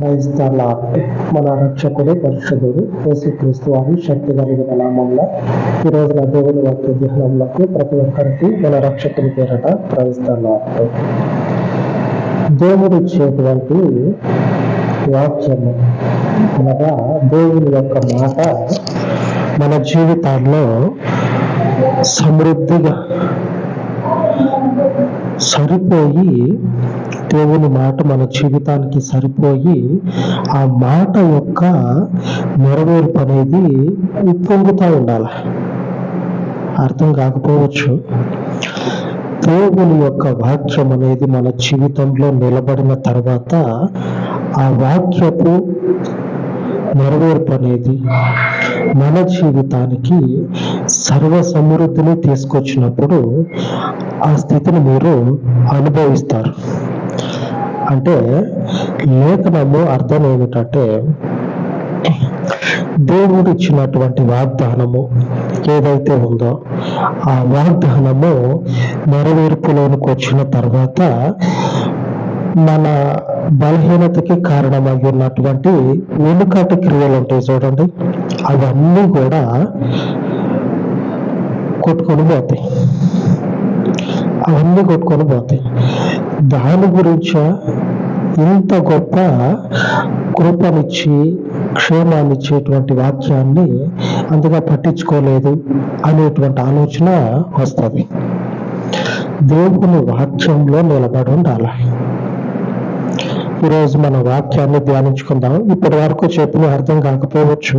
క్రైస్తవ మన రక్షకుడు పరిశుద్ధుడు యేసుక్రీస్తు వారి శక్తి కలిగిన నామంలో ఈ రోజున దేవుని వాక్య ధ్యానంలోకి ప్రతి ఒక్కరికి మన రక్షకుని పేరట క్రైస్తవ దేవుడు ఇచ్చేటువంటి వాక్యము అనగా దేవుని యొక్క మాట మన జీవితాల్లో సమృద్ధిగా సరిపోయి, దేవుని మాట మన జీవితానికి సరిపోయి ఆ మాట యొక్క నెరవేర్పు అనేది ఉప్పొంగుతూ ఉండాలి. అర్థం కాకపోవచ్చు. దేవుని యొక్క వాక్యం అనేది మన జీవితంలో నిలబడిన తర్వాత ఆ వాక్యపు నెరవేర్పు అనేది మన జీవితానికి సర్వ సమృద్ధిని తీసుకొచ్చినప్పుడు ఆ స్థితిని మీరు అనుభవిస్తారు. అంటే లేఖనము అర్థం ఏమిటంటే, దేవుడు ఇచ్చినటువంటి వాగ్దానము ఏదైతే ఉందో ఆ వాగ్దానము నెరవేర్పులోనికి వచ్చిన తర్వాత మన బలహీనతకి కారణమై ఉన్నటువంటి వెనుకటి క్రియలు ఉంటాయి చూడండి, అవన్నీ కూడా కొట్టుకొని పోతాయి. దాని గురించి ఇంత గొప్ప కృపనిచ్చి క్షేమాన్నిచ్చేటువంటి వాక్యాన్ని అంతగా పట్టించుకోలేదు అనేటువంటి ఆలోచన వస్తుంది. దేవుని వాక్యంలో నిలబడి ఉండాలి. ఈరోజు మన వాక్యాన్ని ధ్యానించుకుందాం. ఇప్పటి వరకు చెప్పిన అర్థం కాకపోవచ్చు,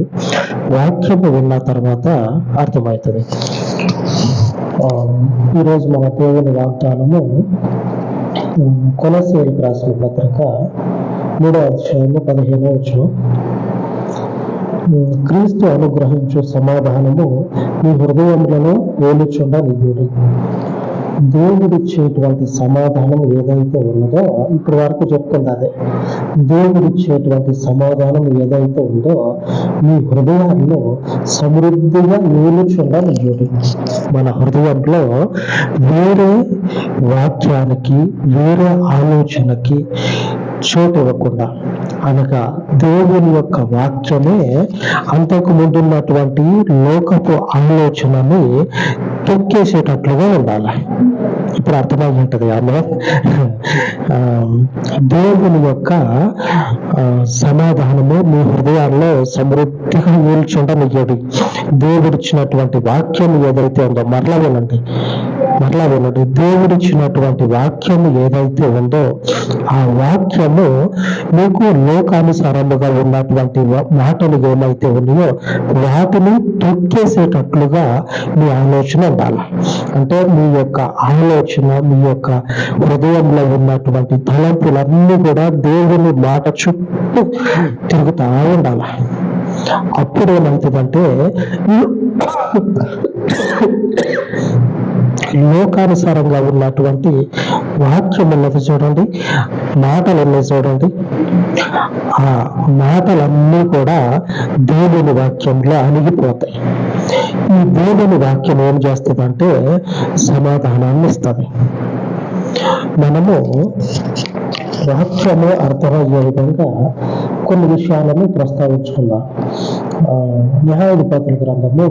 వాక్యము విన్న తర్వాత అర్థమవుతుంది. ఈరోజు మన దేవుని వాగ్దానము కొలస్సీయులకు రాసిన పత్రిక 3వ అధ్యాయము 15వ వచనం. క్రీస్తు అనుగ్రహించు సమాధానము మీ హృదయములలో ఏలుచుండ నిగుడి. దేవుడిచ్చేటువంటి సమాధానం ఏదైతే ఉన్నదో, ఇప్పటి వరకు చెప్పుకుంది అదే. దేవుడిచ్చేటువంటి సమాధానం ఏదైతే ఉందో మీ హృదయాల్లో సమృద్ధిగా ఏలుచుండ నిగుడి. మన హృదయంలో వేరే వాక్యానికి, వేరే ఆలోచనకి చోటు ఇవ్వకుండా, అనగా దేవుని యొక్క వాక్యమే అంతకు ముందున్నటువంటి లోకపు ఆలోచనని తొక్కేసేటట్లుగా ఉండాలి. ఇప్పుడు అర్థమై ఉంటుంది ఆమె. దేవుని యొక్క సమాధానము మీ హృదయాల్లో సమృద్ధిగా నిల్చుండనియ్యడు. దేవుడిచ్చినటువంటి వాక్యం ఏదైతే ఉందో, మరలా వినండి. దేవుడిచ్చినటువంటి వాక్యం ఏదైతే ఉందో ఆ వాక్యము మీకు లోకానుసారముగా ఉన్నటువంటి మాటలు ఏమైతే ఉన్నాయో వాటిని తొక్కేసేటట్లుగా మీ ఆలోచన ఉండాలి. అంటే మీ యొక్క ఆలోచన, మీ యొక్క హృదయంలో ఉన్నటువంటి తలంపులన్నీ కూడా దేవుని మాట చుట్టూ తిరుగుతూ ఉండాలి. అప్పుడు ఏమవుతుందంటే, లోకానుసారంగా ఉన్నటువంటి వాక్యం ఉన్నది చూడండి, మాటలు ఉన్నాయి చూడండి, ఆ మాటలన్నీ కూడా దేవుని వాక్యంలో అణిగిపోతాయి. ఈ దేవుని వాక్యం ఏం చేస్తుందంటే సమాధానాన్ని ఇస్తుంది. మనము వాక్యము అర్థమయ్యే విధంగా కొన్ని విషయాలను ప్రస్తావించుకుందాం. న్యాయాధిపతుల గ్రంథము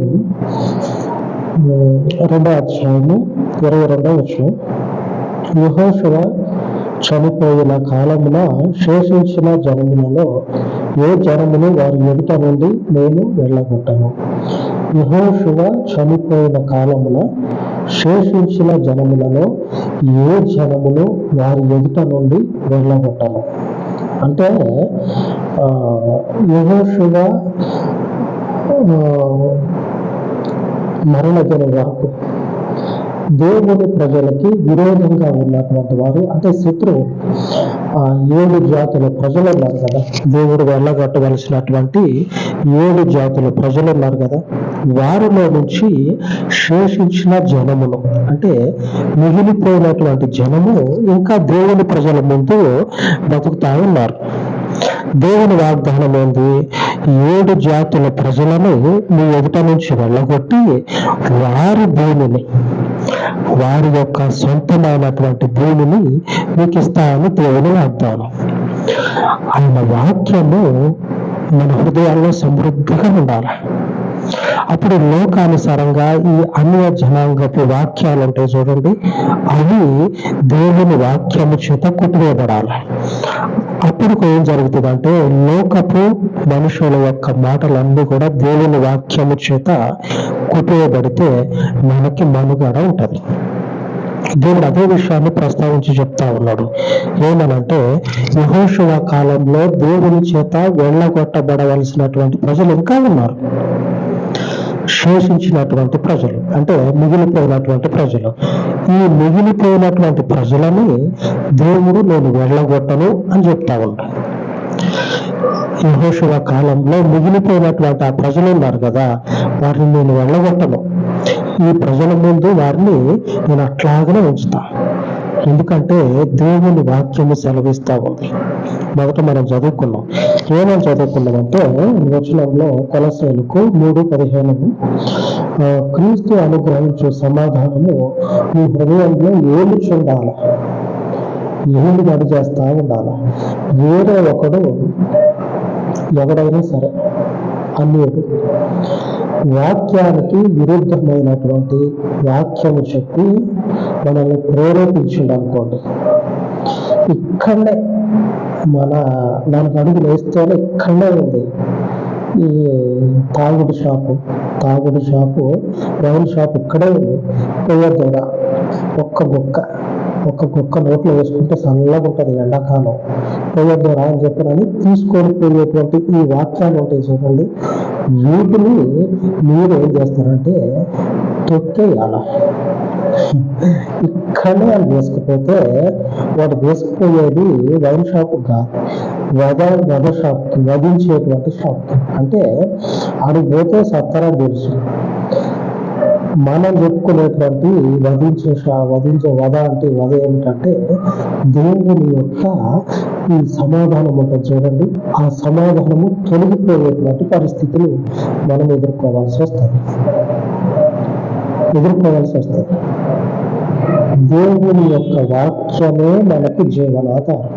2వ అధ్యాయము 22వ వచనం. యెహోషువ చనిపోయిన కాలమున శేషించిన జనములలో ఏ జనమును వారి ఎదుట నుండి నేను వెళ్ళగొట్టను. యెహోషువ చనిపోయిన కాలమున శేషించిన జనములలో ఏ జనమును వారి ఎదుట నుండి వెళ్ళగొట్టను. అంటే యెహోషువ మరణదిన వరకు దేవుని ప్రజలకి విరోధంగా ఉన్నటువంటి వారు, అంటే శత్రువు, 7 జాతుల ప్రజలు ఉన్నారు కదా, దేవుడు వెళ్ళగొట్టవలసినటువంటి 7 జాతుల ప్రజలు ఉన్నారు కదా, వారిలో నుంచి శేషించిన జనమును, అంటే మిగిలిపోయినటువంటి జనము ఇంకా దేవుని ప్రజల ముందు బతుకుతా ఉన్నారు. దేవుని వాగ్దానం ఏంది? 7 జాతుల ప్రజలను మీ ఎదుట నుంచి వెళ్ళగొట్టి వారి భూమిని, వారి యొక్క సొంతమైనటువంటి భూమిని మీకు ఇస్తానని దేవుని వాగ్దానం. ఆయన వాక్యము మన హృదయాల్లో సమృద్ధిగా ఉండాలి. అప్పుడు లోకానుసారంగా ఈ అన్య జనాంగపు వాక్యాలు ఉంటాయి చూడండి, అవి దేవుని వాక్యము చేత కొట్టివేయబడాలి. అప్పుడు ఏం జరుగుతుందంటే లోకపు మనుషుల యొక్క మాటలన్నీ కూడా దేవుని వాక్యము చేత కొట్టివేయబడితే మనకి మనుగడ ఉంటది. దేవుడు అదే విషయాన్ని ప్రస్తావించి చెప్తా ఉన్నాడు. ఏమనంటే యెహోషువ కాలంలో దేవుని చేత వెళ్ళగొట్టబడవలసినటువంటి ప్రజలు ఇంకా ఉన్నారు. శేషించినటువంటి ప్రజలు అంటే మిగిలిపోయినటువంటి ప్రజలు. ఈ మిగిలిపోయినటువంటి ప్రజలని దేవుడు నేను వెళ్ళగొట్టను అని చెప్తా ఉన్నాడు. యెహోషువ కాలంలో మిగిలిపోయినటువంటి ఆ ప్రజలు ఉన్నారు కదా, వారిని నేను వెళ్ళగొట్టను. ఈ ప్రజల ముందు వారిని నేను అట్లాగనే ఉంచుతా. ఎందుకంటే దేవుని వాక్యము సెలవిస్తా ఉంది. మొదట మనం చదువుకున్నాం. ఏమని చదువుకున్నామంటే వచనంలో కొలస్సీయులకు 3:15 క్రీస్తు అనుగ్రహించు సమాధానము మీ హృదయంలో ఏలుచుండాలి, ఏలు గడి చేస్తా ఉండాలి. వేరే ఒకడు ఎవడైనా సరే అన్యుడు వాక్యానికి విరుద్ధమైనటువంటి వాక్యము చెప్పి మనల్ని ప్రేరేపించిండు అనుకోండి, ఇక్కడనే మన 4 అడుగులు వేస్తేనే ఇక్కడనే ఉంది ఈ తాగుడు షాపు, వైన్ షాప్ ఇక్కడే ఉంది. పోయొద్దురా, ఒక్క గుక్క నోట్లో వేసుకుంటే చల్లగా ఉంటుంది ఎండాకాలం, పోయొద్దురా అని చెప్పినని తీసుకొని పోయేటువంటి ఈ వాక్యాలు ఉంటాయి చూడండి, వీటిని మీరు ఏం చేస్తారంటే తొక్కేయాల. ఇక్కడనే అని వేసుకుపోతే వాడు వేసుకుపోయేది వైన్ షాప్ కాదు, వధ షాప్కి, వధించేటువంటి షాప్కి. అంటే ఆడికి పోతే సత్తరా తెలుసు. మనం చెప్పుకునేటువంటి వధించే వధ అంటే వధ ఏమిటంటే దేవుని యొక్క ఈ సమాధానం ఉంటుంది చూడండి, ఆ సమాధానము తొలగిపోయేటువంటి పరిస్థితులు మనం ఎదుర్కోవాల్సి వస్తుంది. దేవుని యొక్క వాక్యమే మనకి జీవనాధారం.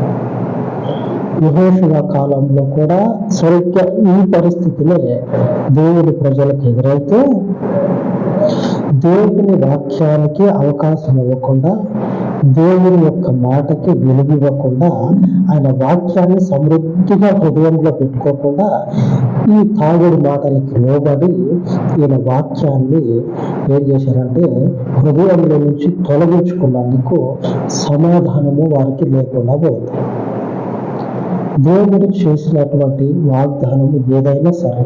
యెహోషువ కాలంలో కూడా సరిగ్గా ఈ పరిస్థితులే దేవుని ప్రజలకు ఎదురైతే దేవుని వాక్యానికి అవకాశం ఇవ్వకుండా, దేవుని యొక్క మాటకి విలువివ్వకుండా, ఆయన వాక్యాన్ని సమృద్ధిగా హృదయంలో పెట్టుకోకుండా ఈ తాగుడు మాటలకి లోబడి ఈయన వాక్యాన్ని ఏం చేశారంటే హృదయంలో నుంచి తొలగించుకున్నందుకు సమాధానము వారికి లేకుండా పోయింది. దేవుడు చేసినటువంటి వాగ్దానము ఏదైనా సరే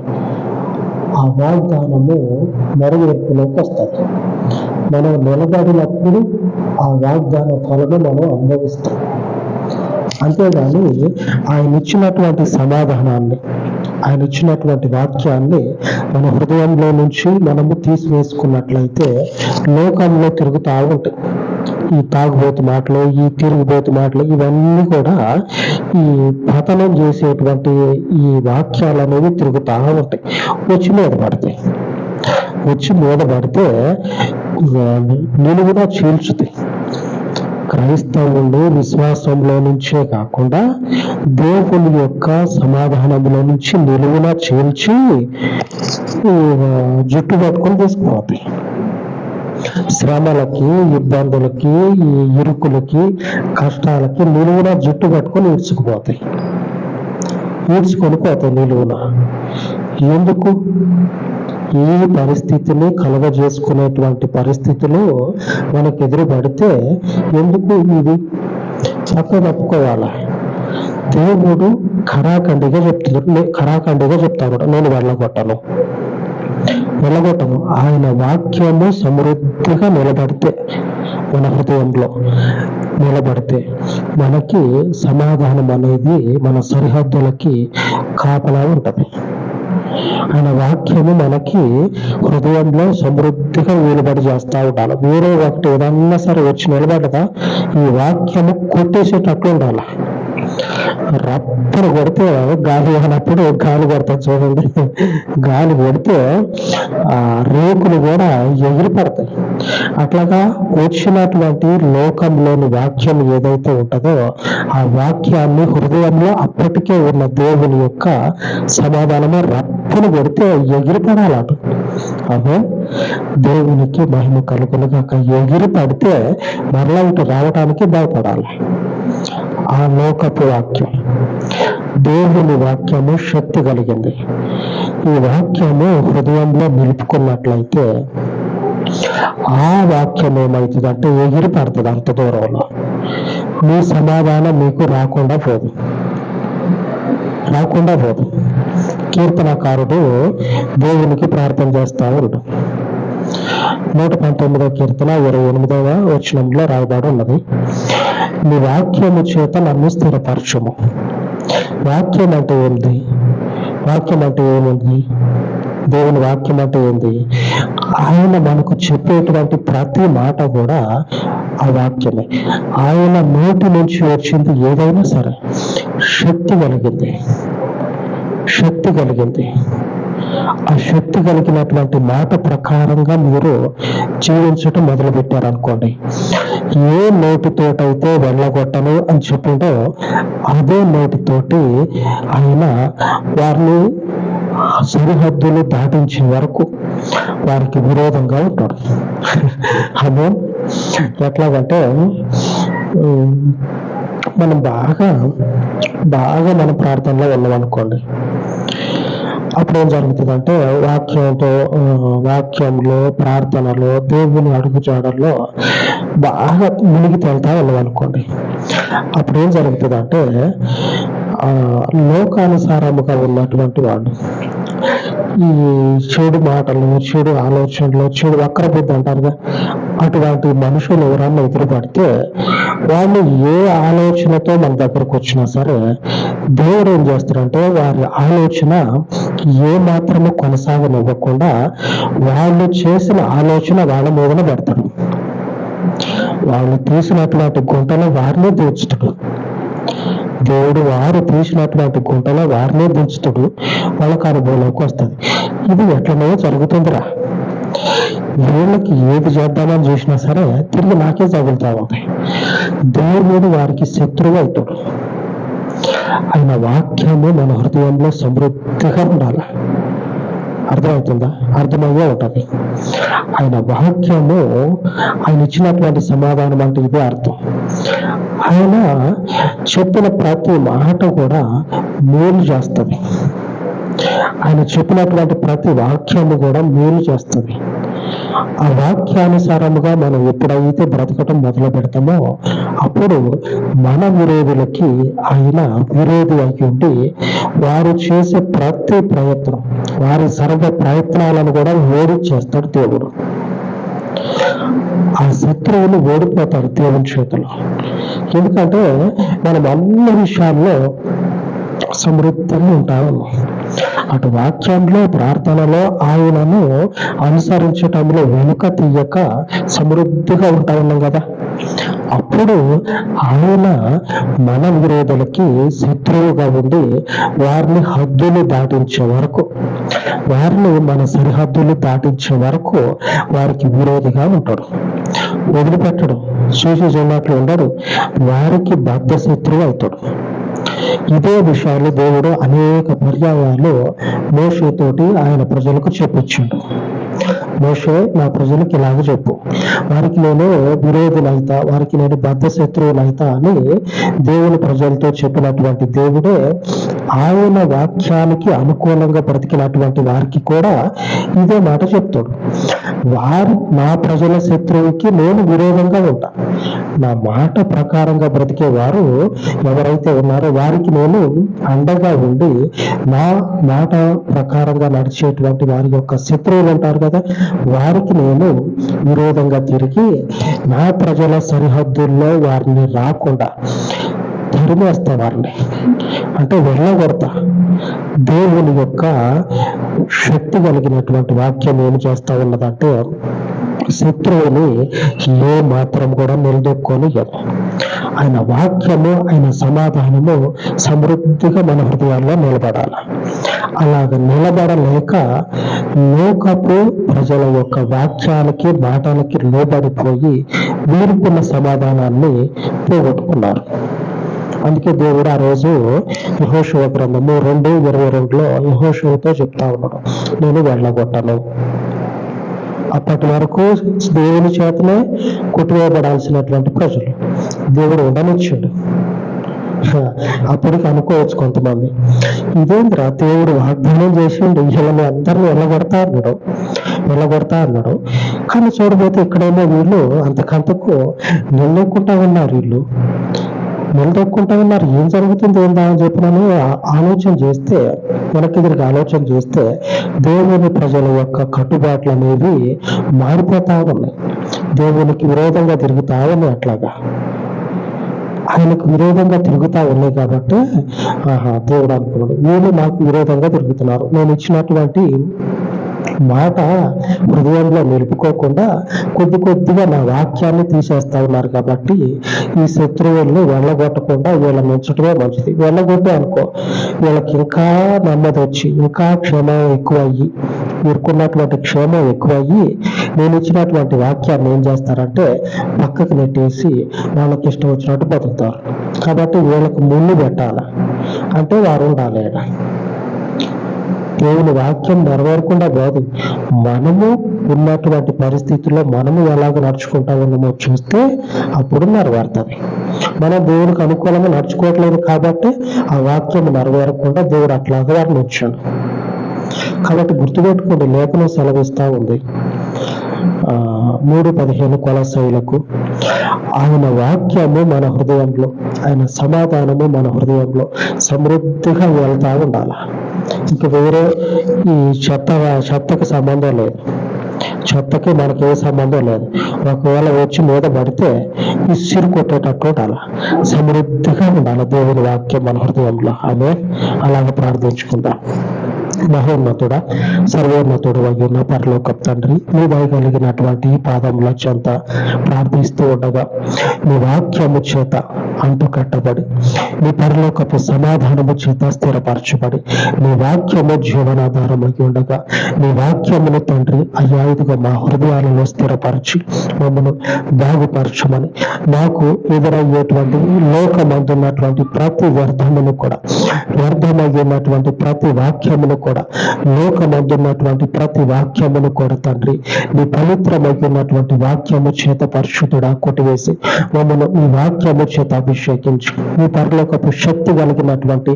ఆ వాగ్దానము నెరవేర్పులోకి వస్తుంది. మనం నిలబడినప్పుడు ఆ వాగ్దాన ఫలము మనం అనుభవిస్తాం. అంతేగాని ఆయన ఇచ్చినటువంటి సమాధానాన్ని, ఆయన ఇచ్చినటువంటి వాక్యాన్ని మన హృదయంలో నుంచి మనము తీసివేసుకున్నట్లయితే లోకంలో తిరుగుతూ ఉంటాయి ఈ తాగుబోతు మాటలు, ఈ తిరుగుబోతు మాటలు, ఇవన్నీ కూడా ఈ పతనం చేసేటువంటి ఈ వాక్యాలు అనేవి తిరుగుతూ ఉంటాయి. వచ్చి మీద పడితే నిలువునా చీల్చుతాయి. క్రైస్తవులు విశ్వాసంలో నుంచే కాకుండా దేవుని యొక్క సమాధానంలో నుంచి నిలువునా చీల్చి జుట్టు పట్టుకొని తీసుకుపోతాయి. శ్రమలకి, ఇబ్బందులకి, ఈ ఇరుకులకి, కష్టాలకి నిలువున జుట్టు పట్టుకొని ఈడ్చుకొని పోతాయి నిలువున. ఎందుకు? ఈ పరిస్థితిని కలగజేసుకునేటువంటి పరిస్థితులు మనకు ఎదురు పడితే ఎందుకు ఇది చక్కగా తప్పుకోవాలా? దేవుడు ఖరాఖండిగా చెప్తాడు, నేను వెళ్ళగొట్టను. ఆయన వాక్యము సమృద్ధిగా నిలబడితే, మన హృదయంలో నిలబడితే మనకి సమాధానం అనేది మన సరిహద్దులకి కాపలా ఉంటది. ఆయన వాక్యము మనకి హృదయంలో సమృద్ధిగా నిలబడి చేస్తా ఉండాలి. వేరే ఒకటి ఏదన్నా సరే వచ్చి నిలబడదా, ఈ వాక్యము కొట్టేసేటట్లు ఉండాలి. రప్పను కొడితే గాలి అన్నప్పుడు గాలి కొడతాయి చూడండి, గాలి కొడితే ఆ రేకులు కూడా ఎగిరి పడతాయి. అట్లాగా వచ్చినటువంటి లోకంలోని వాక్యం ఏదైతే ఉంటుందో ఆ వాక్యాన్ని హృదయంలో అప్పటికే ఉన్న దేవుని యొక్క సమాధానము రప్పును పెడితే ఎగిరిపడాలట. అదే దేవునికి మహిమ కలుగునుగాక. ఎగిరి పడితే మరలా ఇటు రావడానికి భయపడాలి. ఆ లోకపు వాక్యం, దేవుని వాక్యము శక్తి కలిగింది. ఈ వాక్యము హృదయంలో నిలుపుకున్నట్లయితే ఆ వాక్యం ఏమవుతుందంటే ఎగిరి పడుతుంది అంత దూరంలో. మీ సమాధానం మీకు రాకుండా పోదు. కీర్తనకారుడు దేవునికి ప్రార్థన చేస్తా ఉంటాడు. 119వ కీర్తన 28వ వచనంలో రాయబడి ఉన్నది, నీ వాక్యము చేత నన్ను స్థిరపరచుము. వాక్యం అంటే ఏంది? దేవుని వాక్యం అంటే ఏంది? ఆయన మనకు చెప్పేటువంటి ప్రతి మాట కూడా ఆ వాక్యమే. ఆయన నోటి నుంచి వచ్చింది ఏదైనా సరే శక్తి కలిగింది. ఆ శక్తి కలిగినటువంటి మాట ప్రకారంగా మీరు జీవించటం మొదలు పెట్టారనుకోండి, ఏ నోటితోటైతే వెళ్ళగొట్టను అని చెప్పిండో అదే నోటితోటి ఆయన వారిని సరిహద్దులు దాటించే వరకు వారికి విరోధంగా ఉంటాడు. అదే ఎట్లాగంటే మనం బాగా మన ప్రార్థనలో ఉన్నామనుకోండి, అప్పుడు ఏం జరుగుతుందంటే వాక్యంలో ప్రార్థనలో దేవుని అడుగుజాడల్లో బాగా మునిగి తేలుతా ఉన్నామనుకోండి, అప్పుడు ఏం జరుగుతుందంటే లోకానుసారముగా ఉన్నటువంటి వాళ్ళు ఈ చెడు మాటలు, చెడు ఆలోచనలు, చెడు వక్ర బుద్ధి అంటారుగా, అటువంటి మనుషులు ఎవరన్నా ఎదురుపడితే వాళ్ళు ఏ ఆలోచనతో మన దగ్గరకు వచ్చినా సరే దేవుడు ఏం చేస్తారంటే వారి ఆలోచన ఏ మాత్రము కొనసాగనివ్వకుండా వాళ్ళు చేసిన ఆలోచన వాళ్ళ మీదనే పెడతాడు. వాళ్ళు తీసినటువంటి గుంటలో వారినే దించుతాడు. దేవుడు వారు తీసినటువంటి గుంటలో వారినే దించుతాడు. వాళ్ళకి అనుభవంలోకి వస్తుంది. ఇది ఎట్లనో జరుగుతుందిరా. వీళ్ళకి ఏది చేద్దామని చూసినా సరే తిరిగి నాకే తగులుతా ఉంది. దేవుడు వారికి శత్రువు అవుతాడు. ఆయన వాక్యము మన హృదయంలో సమృద్ధిగా ఉండాలి. అర్థమవుతుందా? అర్థమయ్యే ఉంటుంది. ఆయన వాక్యము, ఆయన ఇచ్చినటువంటి సమాధానం అంటే ఇదే అర్థం. ఆయన చెప్పిన ప్రతి మాట కూడా మేలు చేస్తుంది. ఆయన చెప్పినటువంటి ప్రతి వాక్యము కూడా మేలు చేస్తుంది. ఆ వాక్యానుసారముగా మనం ఎప్పుడైతే బ్రతకటం మొదలు పెడతామో అప్పుడు మన విరోధులకి ఆయన విరోధి అయి ఉండి వారు చేసే ప్రతి ప్రయత్నం, వారి సర్వ ప్రయత్నాలను కూడా ఓడించేస్తాడు దేవుడు. ఆ శత్రువులు ఓడిపోతారు దేవుని చేతిలో. ఎందుకంటే మనం అన్ని విషయాల్లో సమృద్ధిగా ఉంటాము. అటు వాక్యంలో, ప్రార్థనలో ఆయనను అనుసరించటంలో వెనుక తీయక సమృద్ధిగా ఉంటా ఉన్నాం కదా. అప్పుడు ఆయన మన విరోధులకి శత్రువుగా ఉండి వారిని హద్దులు దాటించే వరకు, వారిని మన సరిహద్దులు దాటించే వరకు వారికి విరోధిగా ఉంటాడు. వదిలిపెట్టడు, చూసి చూడట్లు ఉండడు, వారికి బద్ధ శత్రువు అవుతాడు. ఇదే విషయాలు దేవుడు అనేక పర్యాయాలు మోషేతోటి ఆయన ప్రజలకు చెప్పించాడు. మోషే, నా ప్రజలకు ఇలాగ చెప్పు, వారికి నేను విరోధులైతా, వారికి నేను బద్ధ శత్రువులైతా అని దేవుని ప్రజలతో చెప్పినటువంటి దేవుడే ఆయన వాక్యానికి అనుకూలంగా బ్రతికినటువంటి వారికి కూడా ఇదే మాట చెప్తాడు. నా ప్రజల శత్రువుకి నేను విరోధంగా ఉంటా. నా మాట ప్రకారంగా బ్రతికే వారు ఎవరైతే ఉన్నారో వారికి నేను అండగా ఉండి నా మాట ప్రకారంగా నడిచేటువంటి వారి యొక్క శత్రువులు ఉంటారు కదా, వారికి నేను విరోధంగా తిరిగి నా ప్రజల సరిహద్దుల్లో వారిని రాకుండా తరిమేస్తా, వారిని అంటే వెళ్ళగొడతా. దేవుని యొక్క శక్తి కలిగినటువంటి వాక్యం ఏం చేస్తా ఉన్నదంటే శత్రువుని ఏ మాత్రం కూడా నిలదొక్కోనియదు. ఆయన వాక్యము, ఆయన సమాధానము సమృద్ధిగా మన హృదయాల్లో నిలబడాలి. అలాగ నిలబడలేక లోకపు ప్రజల యొక్క వాక్యాలకి మాటలకి లోబడిపోయి వీరుకున్న సమాధానాన్ని పోగొట్టుకున్నారు. అందుకే దేవుడు ఆ రోజు యెహోషువ గ్రంథము 2:22లో యెహోషువతో చెప్తా ఉన్నాడు, నేను వెళ్ళగొట్టను. అప్పటి వరకు దేవుని చేతనే కొట్టివేయబడాల్సినటువంటి ప్రజలు దేవుడు ఉండనిచ్చాడు. అప్పటికి అనుకోవచ్చు కొంతమంది, ఇదేంద్రా దేవుడు వాగ్దానం చేసిండు వీళ్ళని అందరినీ వెళ్ళగొడతా అన్నాడు, కానీ చూడబోతే ఇక్కడేమో వీళ్ళు అంతకంతకు నిలదొక్కుంటా ఉన్నారు. ఏం జరుగుతుంది ఏందా అని చెప్పినని ఆలోచన చేస్తే, వెనక్కి తిరిగి ఆలోచన చేస్తే దేవుని ప్రజల యొక్క కట్టుబాట్లు అనేవి మారిపోతా ఉన్నాయి. దేవునికి విరోధంగా తిరుగుతా ఉన్నాయి. అట్లాగా ఆయనకు విరోధంగా తిరుగుతా ఉన్నాయి కాబట్టి దేవుడు అనుకున్నాడు, వీళ్ళు నాకు విరోధంగా తిరుగుతున్నారు, నేను ఇచ్చినటువంటి మాట హృదయంలో నిలుపుకోకుండా కొద్దిగా నా వాక్యాన్ని తీసేస్తా ఉన్నారు కాబట్టి ఈ శత్రువుల్ని వెళ్ళగొట్టకుండా వీళ్ళని ఉంచటమే మంచిది. వెళ్ళగొట్టే అనుకో, వీళ్ళకి ఇంకా నెమ్మది వచ్చి ఇంకా క్షేమం ఎక్కువయ్యి, వీరుకున్నటువంటి క్షేమం ఎక్కువయ్యి నేను ఇచ్చినటువంటి వాక్యాన్ని ఏం చేస్తారంటే పక్కకు నెట్టేసి వాళ్ళకి ఇష్టం వచ్చినట్టు బతుకుతారు. కాబట్టి వీళ్ళకి ముళ్ళు పెట్టాలి అంటే వారు ఉండాలి. దేవుని వాక్యం నెరవేరకుండా పోదు. మనము ఉన్నటువంటి పరిస్థితుల్లో మనము ఎలాగ నడుచుకుంటా ఉన్నామో చూస్తే అప్పుడు నెరవేరుతుంది. మనం దేవునికి అనుకూలంగా నడుచుకోవట్లేదు కాబట్టి ఆ వాక్యం నెరవేరకుండా దేవుడు అట్లాగా వారిని వచ్చాడు. కాబట్టి గుర్తుపెట్టుకోండి, లేఖనం సెలవిస్తా ఉంది 3:15 కొలస్సీయులకు, ఆయన వాక్యము మన హృదయంలో, ఆయన సమాధానము మన హృదయంలో సమృద్ధిగా వెళ్తా ఉండాలి. ఇంక వేరే ఈ చెత్తకి సంబంధం లేదు, చెత్తకి మనకి ఏ సంబంధం లేదు. ఒకవేళ వచ్చి మీద పడితే ఇసిరు కొట్టేటట్టు ఉండాలి, సమృద్ధిగా ఉండాలి దేవుని వాక్యం మన హృదయంలో. ఆమె అలాగే ప్రార్థించుకుందాం. మహోన్నతుడా, సర్వోన్నతుడు అయిన పరలోకపు తండ్రి, నీ దయ కలిగినటువంటి పాదముల చెంత ప్రార్థిస్తూ ఉండగా నీ వాక్యము చేత అంటుకట్టబడి, నీ పరలోకపు సమాధానము చేత స్థిరపరచబడి, నీ వాక్యము జీవనాధారమై ఉండగా నీ వాక్యమును తండ్రి అయ్యా ఇదిగో మా హృదయాలలో స్థిరపరచి మమ్మల్ని బాగుపరచమని, నాకు ఎదురయ్యేటువంటి లోకమందున్నటువంటి ప్రతి వ్యర్థమును కూడా, వ్యర్థమయ్యేటువంటి ప్రతి వాక్యమును కూడా, లోకమందున్నటువంటి ప్రతి వాక్యమును కూడా తండ్రి నీ పవిత్రమైనటువంటి వాక్యము చేత పరిశుద్ధుడా కొట్టివేసి మమ్మల్ని ఈ వాక్యము చేత అభిషేకించి నీ పరలోకపు శక్తి కలిగినటువంటి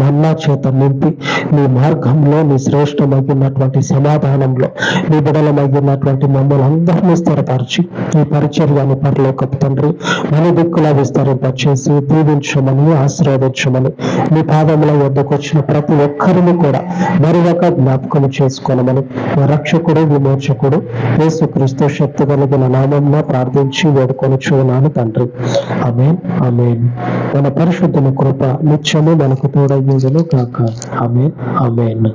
మన్నా చేత నింపి నీ మార్గంలో నీ శ్రేష్టమైనటువంటి సమాధానంలో నీ బిడలమైనటువంటి మమ్మల్ని అందరినీ స్థిరపరిచి ఈ పరిచర్యను పరలోకపు తండ్రి మన దిక్కులా విస్తరింపచేసి దీవించమని ఆశీర్వదించమని నీ పాదముల వద్దకు వచ్చిన ప్రతి ఒక్కరిని కూడా మరొక జ్ఞాపకం చేసుకోనమని మా రక్షకుడు విమోచకుడు యేసుక్రీస్తు శక్తి కలిగిన నామంలో ప్రార్థించి వేడుకొని చూనాను తండ్రి. ఆమేన్, ఆమేన్. మన పరిశుద్ధుల కృప నిత్యము మనకు తోడయ్యుండును కాక. ఆమేన్, ఆమేన్.